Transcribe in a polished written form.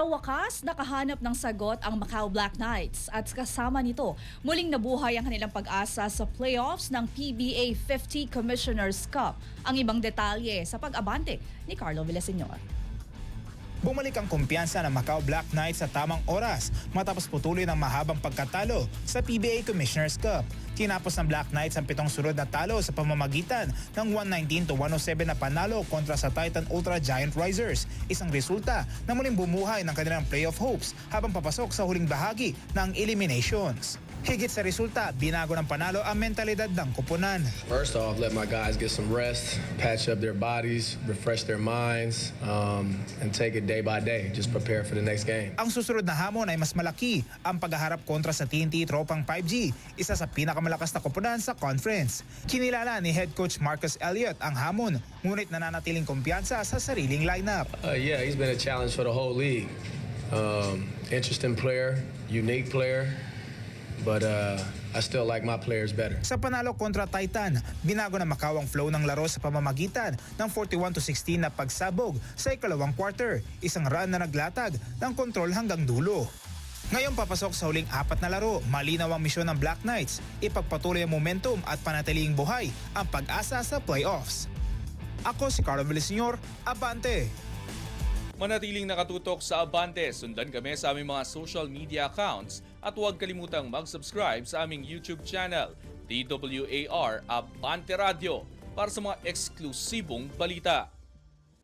Sa wakas, nakahanap ng sagot ang Macau Black Knights at kasama nito, muling nabuhay ang kanilang pag-asa sa playoffs ng PBA 50 Commissioners Cup. Ang ibang detalye sa pag-abante ni Carlo Villaseñor. Bumalik ang kumpiyansa ng Macau Black Knights sa tamang oras matapos patuloy ng mahabang pagkatalo sa PBA Commissioners Cup. Tinapos ng Black Knights ang 7 sunod na talo sa pamamagitan ng 119-107 na panalo kontra sa Titan Ultra Giant Risers. Isang resulta na muling bumuhay ng kanilang playoff hopes habang papasok sa huling bahagi ng eliminations. Higit sa resulta, binago ng panalo ang mentalidad ng koponan. First off, let my guys get some rest, patch up their bodies, refresh their minds, and take it day by day. Just prepare for the next game. Ang susunod na hamon ay mas malaki, ang paghaharap kontra sa TNT Tropang 5G, isa sa pinakamalakas na koponan sa conference. Kinilala ni head coach Marcus Elliott ang hamon, ngunit nananatiling kumpiyansa sa sariling lineup. Yeah, he's been a challenge for the whole league. Interesting player, unique player. But I still like my players better. Sa panalo kontra Titan, binago na Macau ang flow ng laro sa pamamagitan ng 41-16 na pagsabog sa ikalawang quarter, isang run na naglatag ng kontrol hanggang dulo. Ngayon papasok sa huling 4 na laro, malinaw ang misyon ng Black Knights, ipagpatuloy ang momentum at panatiling buhay ang pag-asa sa playoffs. Ako si Carlo Villaseñor, Abante! Manatiling nakatutok sa Abante, sundan kami sa aming mga social media accounts at huwag kalimutang mag-subscribe sa aming YouTube channel, DWAR Abante Radio, para sa mga eksklusibong balita.